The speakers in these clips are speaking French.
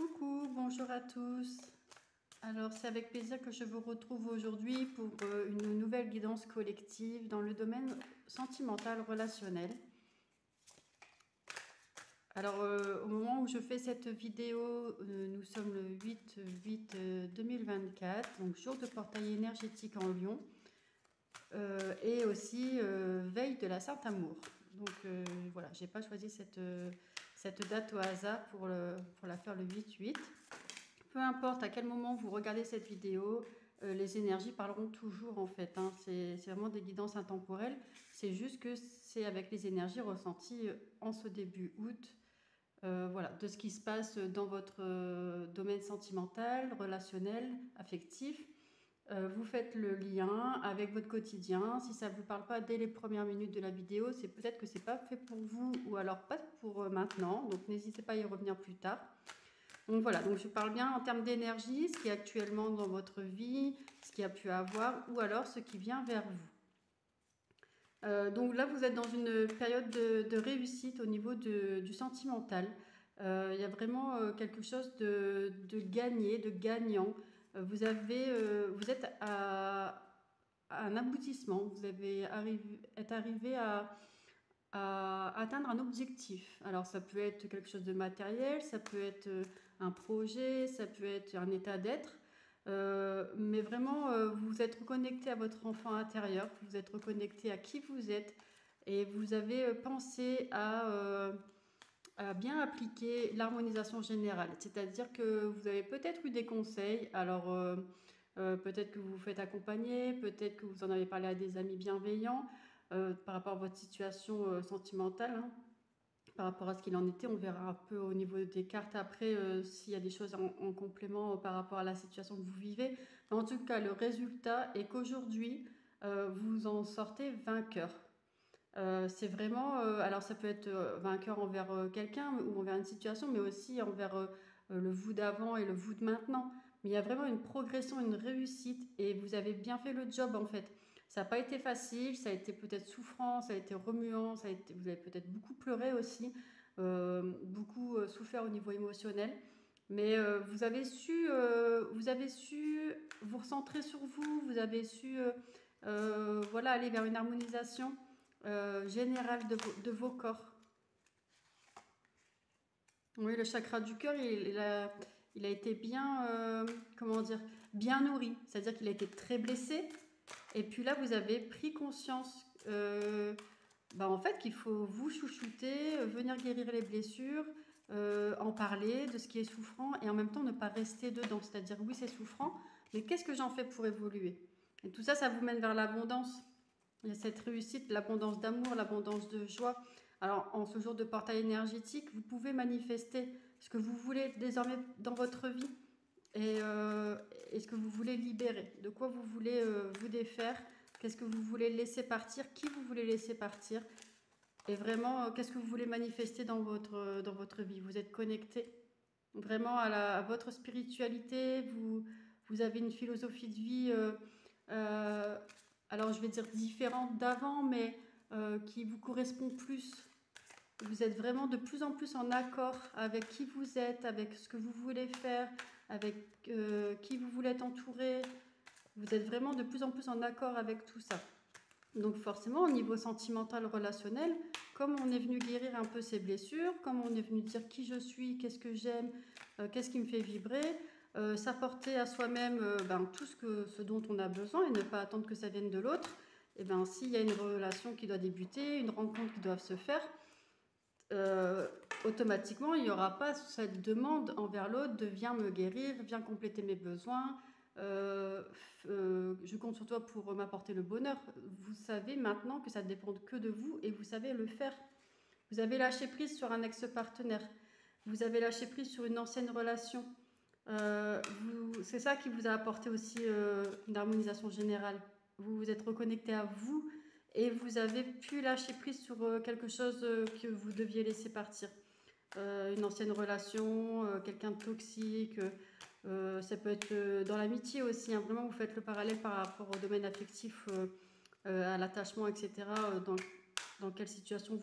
Coucou, bonjour à tous. Alors, c'est avec plaisir que je vous retrouve aujourd'hui pour une nouvelle guidance collective dans le domaine sentimental relationnel. Alors, au moment où je fais cette vidéo, nous sommes le 8/8/2024, donc jour de portail énergétique en Lion, et aussi veille de la Saint-Amour. Donc voilà, j'ai pas choisi cette date au hasard pour la faire le 8/8. Peu importe à quel moment vous regardez cette vidéo, les énergies parleront toujours en fait. Hein. C'est vraiment des guidances intemporelles. C'est juste que c'est avec les énergies ressenties en ce début août, voilà, de ce qui se passe dans votre domaine sentimental, relationnel, affectif. Vous faites le lien avec votre quotidien. Si ça ne vous parle pas dès les premières minutes de la vidéo, c'est peut-être que ce n'est pas fait pour vous ou alors pas pour maintenant. Donc n'hésitez pas à y revenir plus tard. Donc voilà, donc je parle bien en termes d'énergie, ce qui est actuellement dans votre vie, ce qui a pu avoir, ou alors ce qui vient vers vous. Donc là, vous êtes dans une période de réussite au niveau du sentimental. Il y a vraiment quelque chose de gagné, de gagnant. Vous êtes à un aboutissement, vous êtes arrivé à atteindre un objectif. Alors ça peut être quelque chose de matériel, ça peut être un projet, ça peut être un état d'être, mais vraiment vous vous êtes reconnecté à votre enfant intérieur, vous êtes reconnecté à qui vous êtes et vous avez pensé à bien appliquer l'harmonisation générale. C'est-à-dire que vous avez peut-être eu des conseils, alors peut-être que vous vous faites accompagner, peut-être que vous en avez parlé à des amis bienveillants, par rapport à votre situation sentimentale, hein, par rapport à ce qu'il en était. On verra un peu au niveau des cartes après s'il y a des choses en complément par rapport à la situation que vous vivez. Mais en tout cas, le résultat est qu'aujourd'hui, vous en sortez vainqueur. C'est vraiment, alors ça peut être vainqueur envers quelqu'un ou envers une situation, mais aussi envers le vous d'avant et le vous de maintenant. Mais il y a vraiment une progression, une réussite et vous avez bien fait le job en fait. Ça n'a pas été facile, ça a été peut-être souffrant, ça a été remuant, vous avez peut-être beaucoup pleuré aussi, beaucoup souffert au niveau émotionnel. Mais vous avez su vous recentrer sur vous, vous avez su voilà, aller vers une harmonisation générale de vos corps. Oui, le chakra du cœur, il a été bien, comment dire, bien nourri. C'est-à-dire qu'il a été très blessé. Et puis là, vous avez pris conscience en fait qu'il faut vous chouchouter, venir guérir les blessures, en parler de ce qui est souffrant et en même temps ne pas rester dedans. C'est-à-dire, oui, c'est souffrant, mais qu'est-ce que j'en fais pour évoluer? Et tout ça, ça vous mène vers l'abondance. Il y a cette réussite, l'abondance d'amour, l'abondance de joie. Alors, en ce jour de portail énergétique, vous pouvez manifester ce que vous voulez désormais dans votre vie et ce que vous voulez libérer, de quoi vous voulez vous défaire, qu'est-ce que vous voulez laisser partir, qui vous voulez laisser partir, et vraiment, qu'est-ce que vous voulez manifester dans votre vie. Vous êtes connecté vraiment à votre spiritualité, vous avez une philosophie de vie, alors je vais dire différente d'avant, mais qui vous correspond plus. Vous êtes vraiment de plus en plus en accord avec qui vous êtes, avec ce que vous voulez faire, avec qui vous voulez être entouré. Vous êtes vraiment de plus en plus en accord avec tout ça. Donc forcément, au niveau sentimental, relationnel, comme on est venu guérir un peu ses blessures, comme on est venu dire qui je suis, qu'est-ce que j'aime, qu'est-ce qui me fait vibrer, s'apporter à soi-même tout ce dont on a besoin et ne pas attendre que ça vienne de l'autre, et s'il y a une relation qui doit débuter, une rencontre qui doit se faire, automatiquement, il n'y aura pas cette demande envers l'autre de viens me guérir, viens compléter mes besoins, je compte sur toi pour m'apporter le bonheur. Vous savez maintenant que ça ne dépend que de vous et vous savez le faire. Vous avez lâché prise sur un ex-partenaire, vous avez lâché prise sur une ancienne relation. C'est ça qui vous a apporté aussi une harmonisation générale. Vous vous êtes reconnecté à vous et vous avez pu lâcher prise sur quelque chose que vous deviez laisser partir. Une ancienne relation, quelqu'un de toxique, ça peut être dans l'amitié aussi, hein. Vraiment vous faites le parallèle par rapport au domaine affectif, à l'attachement, etc. Dans quelle situation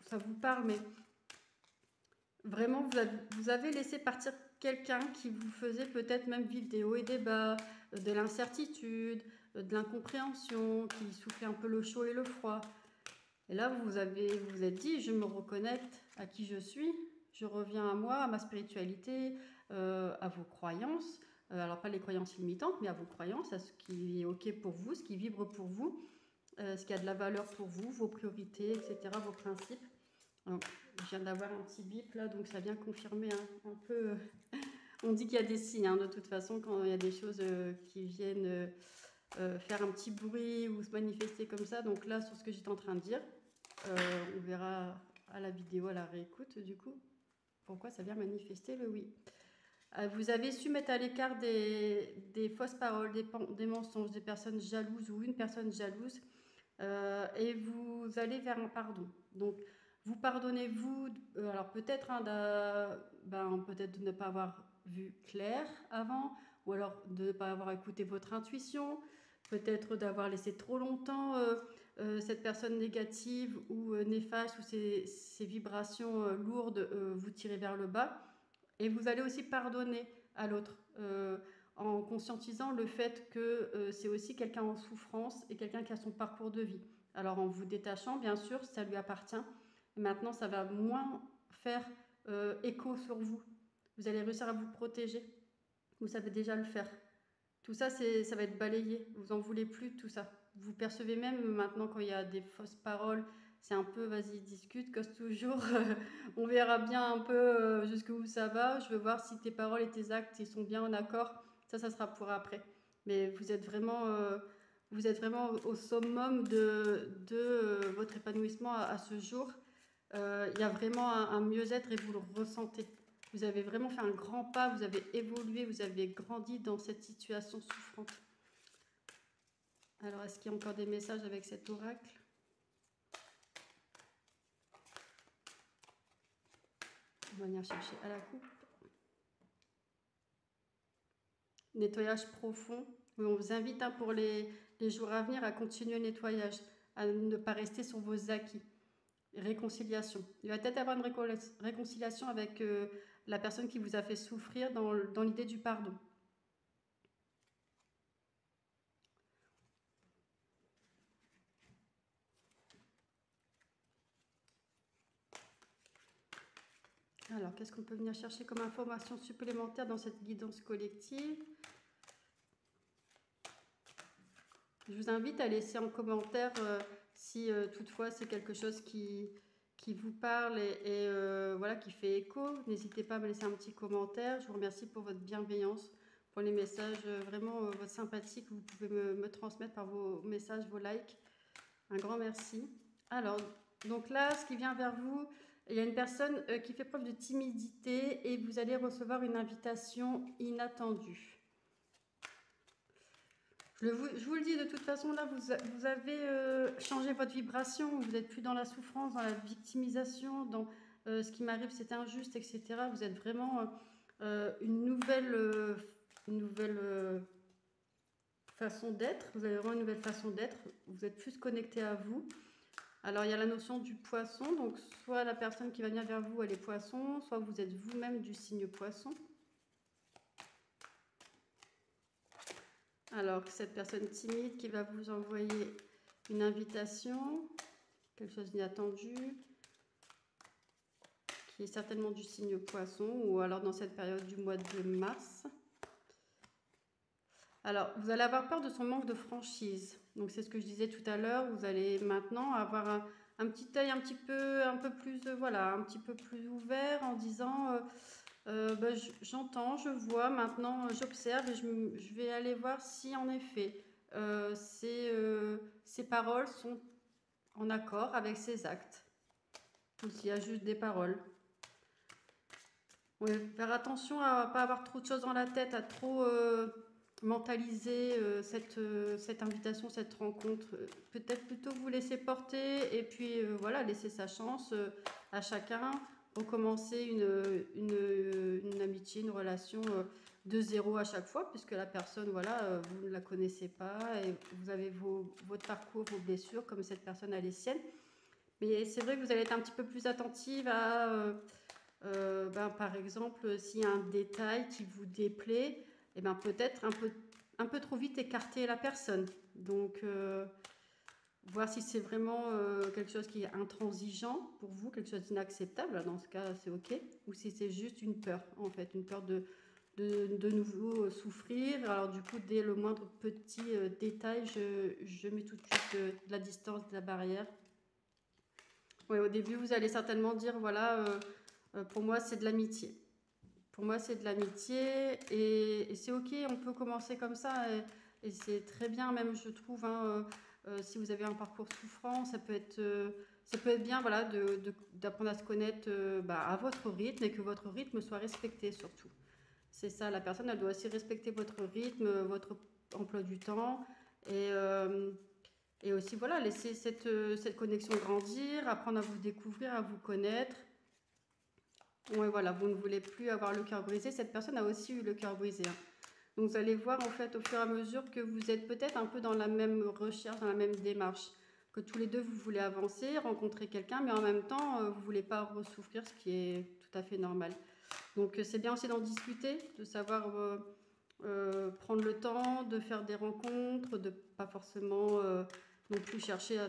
ça vous parle, mais Vraiment, vous avez laissé partir quelqu'un qui vous faisait peut-être même vivre des hauts et des bas, de l'incertitude, de l'incompréhension, qui soufflait un peu le chaud et le froid. Et là, vous êtes dit, je me reconnecte à qui je suis, je reviens à moi, à ma spiritualité, à vos croyances. Alors pas les croyances limitantes, mais à vos croyances, à ce qui est OK pour vous, ce qui vibre pour vous, ce qui a de la valeur pour vous, vos priorités, etc., vos principes. Donc, je viens d'avoir un petit bip là, donc ça vient confirmer un peu. On dit qu'il y a des signes, hein, de toute façon, quand il y a des choses qui viennent faire un petit bruit ou se manifester comme ça. Donc là, sur ce que j'étais en train de dire, on verra à la vidéo, à la réécoute, du coup, pourquoi ça vient manifester le oui. Vous avez su mettre à l'écart des fausses paroles, des mensonges, des personnes jalouses ou une personne jalouse, et vous allez vers un pardon. Donc, vous pardonnez-vous, alors peut-être peut-être de ne pas avoir vu clair avant, ou alors de ne pas avoir écouté votre intuition, peut-être d'avoir laissé trop longtemps cette personne négative ou néfaste ou ces vibrations lourdes vous tirer vers le bas. Et vous allez aussi pardonner à l'autre en conscientisant le fait que c'est aussi quelqu'un en souffrance et quelqu'un qui a son parcours de vie. Alors en vous détachant, bien sûr, ça lui appartient. Et maintenant, ça va moins faire écho sur vous. Vous allez réussir à vous protéger. Vous savez déjà le faire. Tout ça, ça va être balayé. Vous en voulez plus de tout ça. Vous percevez même maintenant quand il y a des fausses paroles, c'est un peu vas-y discute, cause toujours. On verra bien un peu jusqu'où ça va. Je veux voir si tes paroles et tes actes ils sont bien en accord. Ça sera pour après. Mais vous êtes vraiment au summum de votre épanouissement à ce jour. Il y a vraiment un mieux-être et vous le ressentez. Vous avez vraiment fait un grand pas, vous avez évolué, vous avez grandi dans cette situation souffrante. Alors, est-ce qu'il y a encore des messages avec cet oracle? On va venir chercher à la coupe. Nettoyage profond. On vous invite pour les jours à venir à continuer le nettoyage, à ne pas rester sur vos acquis. Réconciliation. Il va peut-être avoir une réconciliation avec la personne qui vous a fait souffrir dans l'idée du pardon. Alors, qu'est-ce qu'on peut venir chercher comme information supplémentaire dans cette guidance collective? Je vous invite à laisser en commentaire si toutefois c'est quelque chose qui vous parle et voilà, qui fait écho. N'hésitez pas à me laisser un petit commentaire. Je vous remercie pour votre bienveillance, pour les messages, vraiment votre sympathie que vous pouvez me transmettre par vos messages, vos likes. Un grand merci. Alors, donc là, ce qui vient vers vous, il y a une personne qui fait preuve de timidité et vous allez recevoir une invitation inattendue. Je vous le dis, de toute façon, là, vous avez changé votre vibration, vous n'êtes plus dans la souffrance, dans la victimisation, dans ce qui m'arrive, c'est injuste, etc. Vous êtes vraiment une nouvelle façon d'être, vous avez vraiment une nouvelle façon d'être, vous êtes plus connecté à vous. Alors, il y a la notion du poisson, donc soit la personne qui va venir vers vous, elle est poisson, soit vous êtes vous-même du signe poisson. Alors, cette personne timide qui va vous envoyer une invitation, quelque chose d'inattendu, qui est certainement du signe poisson, ou alors dans cette période du mois de mars. Alors, vous allez avoir peur de son manque de franchise. Donc, c'est ce que je disais tout à l'heure. Vous allez maintenant avoir un petit œil un peu plus, voilà, un petit peu plus ouvert en disant, j'entends, je vois, maintenant j'observe et je vais aller voir si en effet ces paroles sont en accord avec ses actes. Ou s'il y a juste des paroles. Ouais, faire attention à ne pas avoir trop de choses dans la tête, à trop mentaliser cette invitation, cette rencontre. Peut-être plutôt vous laisser porter et puis voilà, laisser sa chance à chacun, recommencer une amitié, une relation de zéro à chaque fois, puisque la personne, voilà, vous ne la connaissez pas et vous avez votre parcours, vos blessures, comme cette personne a les siennes. Mais c'est vrai que vous allez être un petit peu plus attentive Par exemple, s'il y a un détail qui vous déplaît, et ben peut-être un peu trop vite écarter la personne. Donc, voir si c'est vraiment quelque chose qui est intransigeant pour vous, quelque chose d'inacceptable. Dans ce cas, c'est OK. Ou si c'est juste une peur, en fait, une peur de nouveau souffrir. Alors du coup, dès le moindre petit détail, je mets tout de suite de la distance, de la barrière. Ouais, au début, vous allez certainement dire, voilà, pour moi, c'est de l'amitié. Pour moi, c'est de l'amitié et c'est OK, on peut commencer comme ça et c'est très bien même, je trouve, hein, si vous avez un parcours souffrant, ça peut être bien, voilà, d'apprendre à se connaître à votre rythme et que votre rythme soit respecté surtout. C'est ça, la personne, elle doit aussi respecter votre rythme, votre emploi du temps et aussi, voilà, laisser cette connexion grandir, apprendre à vous découvrir, à vous connaître. Oui, voilà, vous ne voulez plus avoir le cœur brisé. Cette personne a aussi eu le cœur brisé, hein. Donc, vous allez voir, en fait, au fur et à mesure que vous êtes peut-être un peu dans la même recherche, dans la même démarche, que tous les deux, vous voulez avancer, rencontrer quelqu'un, mais en même temps, vous ne voulez pas ressouffrir, ce qui est tout à fait normal. Donc, c'est bien aussi d'en discuter, de savoir prendre le temps, de faire des rencontres, de pas forcément non plus chercher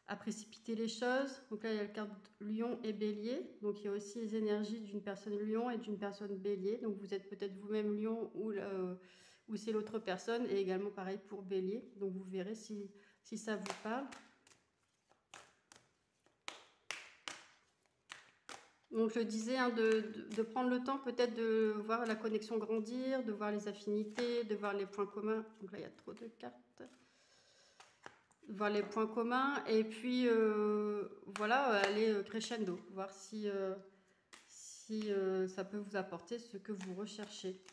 à précipiter les choses. Donc là, il y a le carte Lion et Bélier. Donc il y a aussi les énergies d'une personne Lion et d'une personne Bélier. Donc vous êtes peut-être vous-même Lion ou c'est l'autre personne. Et également pareil pour Bélier. Donc vous verrez si ça vous parle. Donc je disais hein, de prendre le temps peut-être de voir la connexion grandir, de voir les affinités, de voir les points communs. Donc là, il y a trop de cartes. Voir les points communs et puis voilà, aller crescendo, voir si ça peut vous apporter ce que vous recherchez.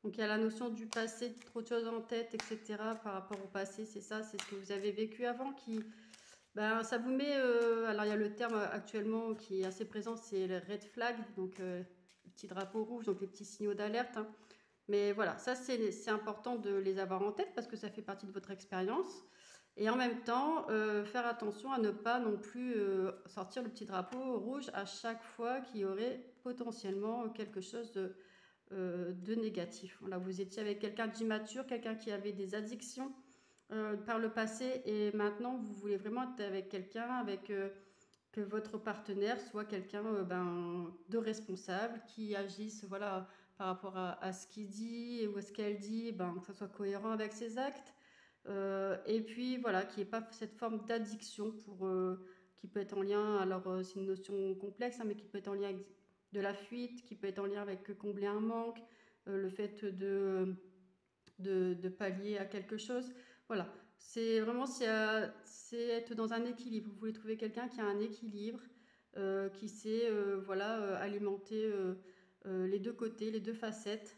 Donc il y a la notion du passé, trop de choses en tête, etc. par rapport au passé, c'est ça, c'est ce que vous avez vécu avant qui, ça vous met, alors il y a le terme actuellement qui est assez présent, c'est le red flag, donc le petit drapeau rouge, donc les petits signaux d'alerte, hein. Mais voilà, ça c'est important de les avoir en tête parce que ça fait partie de votre expérience. Et en même temps, faire attention à ne pas non plus sortir le petit drapeau rouge à chaque fois qu'il y aurait potentiellement quelque chose de négatif. Voilà, vous étiez avec quelqu'un d'immature, quelqu'un qui avait des addictions par le passé et maintenant vous voulez vraiment être avec quelqu'un avec que votre partenaire soit quelqu'un de responsable qui agisse voilà, par rapport à ce qu'il dit ou à ce qu'elle dit, que ça soit cohérent avec ses actes. Et puis voilà, qu'il n'y ait pas cette forme d'addiction qui peut être en lien, alors c'est une notion complexe, hein, mais qui peut être en lien avec de la fuite, qui peut être en lien avec combler un manque, le fait de pallier à quelque chose. Voilà, c'est vraiment c'est être dans un équilibre. Vous voulez trouver quelqu'un qui a un équilibre, qui sait voilà, alimenter les deux côtés, les deux facettes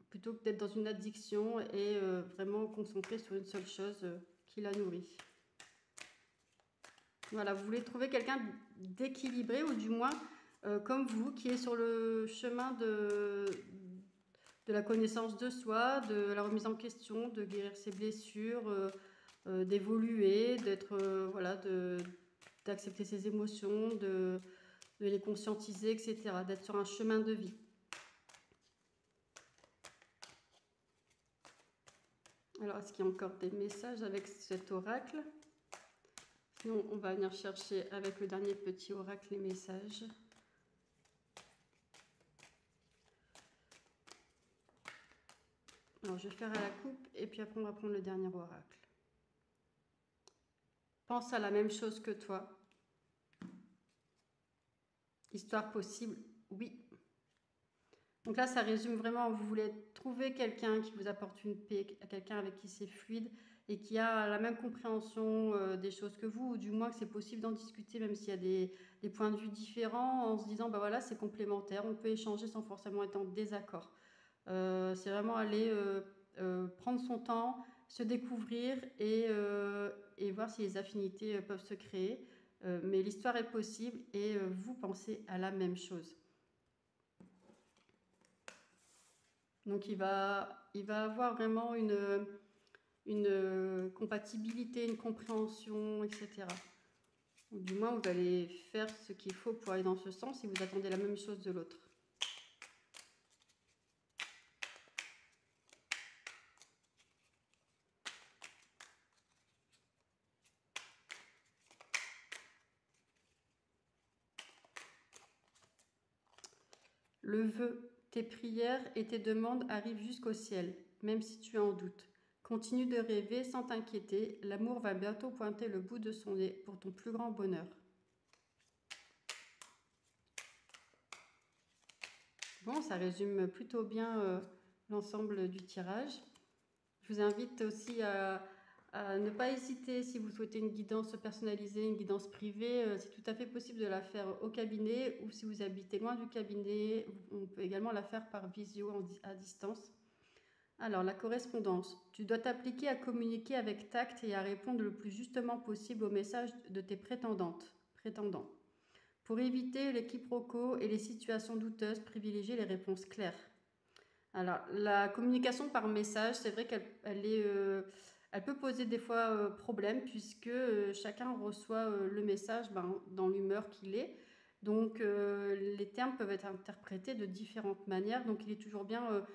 plutôt que d'être dans une addiction et vraiment concentré sur une seule chose qui la nourrit. Voilà, vous voulez trouver quelqu'un d'équilibré ou du moins comme vous, qui est sur le chemin de la connaissance de soi, de la remise en question, de guérir ses blessures, d'évoluer, d'être voilà, d'accepter ses émotions, de les conscientiser, etc., d'être sur un chemin de vie. Alors, est-ce qu'il y a encore des messages avec cet oracle? Sinon, on va venir chercher avec le dernier petit oracle les messages. Alors, je vais faire à la coupe et puis après, on va prendre le dernier oracle. Pense à la même chose que toi. Histoire possible, oui. Donc là, ça résume vraiment, vous voulez trouver quelqu'un qui vous apporte une paix, quelqu'un avec qui c'est fluide et qui a la même compréhension des choses que vous, ou du moins que c'est possible d'en discuter, même s'il y a des points de vue différents, en se disant, voilà, c'est complémentaire, on peut échanger sans forcément être en désaccord. C'est vraiment aller prendre son temps, se découvrir et voir si les affinités peuvent se créer. Mais l'histoire est possible et vous pensez à la même chose. Donc il va avoir vraiment une compatibilité, une compréhension, etc. Ou du moins, vous allez faire ce qu'il faut pour aller dans ce sens si vous attendez la même chose de l'autre. Le vœu, tes prières et tes demandes arrivent jusqu'au ciel, même si tu en doutes. Continue de rêver sans t'inquiéter, l'amour va bientôt pointer le bout de son nez pour ton plus grand bonheur. Bon, ça résume plutôt bien l'ensemble du tirage. Je vous invite aussi à ne pas hésiter si vous souhaitez une guidance personnalisée, une guidance privée. C'est tout à fait possible de la faire au cabinet ou si vous habitez loin du cabinet, on peut également la faire par visio à distance. Alors, la correspondance. Tu dois t'appliquer à communiquer avec tact et à répondre le plus justement possible aux messages de tes prétendants. Pour éviter les quiproquos et les situations douteuses, privilégiez les réponses claires. Alors, la communication par message, c'est vrai qu'elle elle peut poser des fois problème puisque chacun reçoit le message dans l'humeur qu'il est. Donc, les termes peuvent être interprétés de différentes manières. Donc, il est toujours bien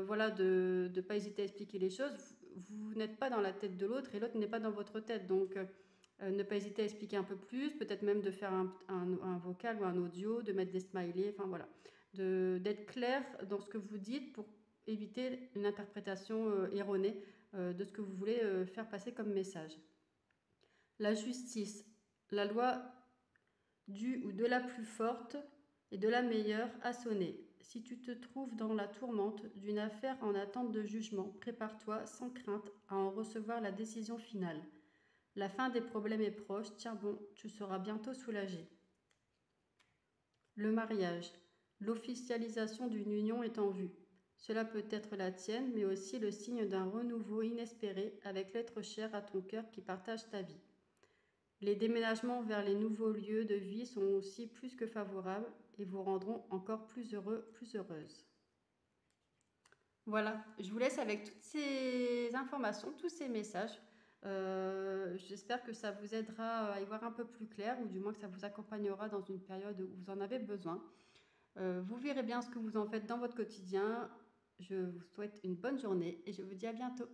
voilà, de ne pas hésiter à expliquer les choses. Vous n'êtes pas dans la tête de l'autre et l'autre n'est pas dans votre tête. Donc, ne pas hésiter à expliquer un peu plus, peut-être même de faire un vocal ou un audio, de mettre des smileys, enfin voilà. D'être clair dans ce que vous dites pour éviter une interprétation erronée de ce que vous voulez faire passer comme message. La justice, la loi du ou de la plus forte et de la meilleure a sonné. Si tu te trouves dans la tourmente d'une affaire en attente de jugement, prépare-toi sans crainte à en recevoir la décision finale. La fin des problèmes est proche, tiens bon, tu seras bientôt soulagé. Le mariage. L'officialisation d'une union est en vue. Cela peut être la tienne, mais aussi le signe d'un renouveau inespéré avec l'être cher à ton cœur qui partage ta vie. Les déménagements vers les nouveaux lieux de vie sont aussi plus que favorables et vous rendront encore plus heureux, plus heureuse. Voilà, je vous laisse avec toutes ces informations, tous ces messages. J'espère que ça vous aidera à y voir un peu plus clair ou du moins que ça vous accompagnera dans une période où vous en avez besoin. Vous verrez bien ce que vous en faites dans votre quotidien. Je vous souhaite une bonne journée et je vous dis à bientôt.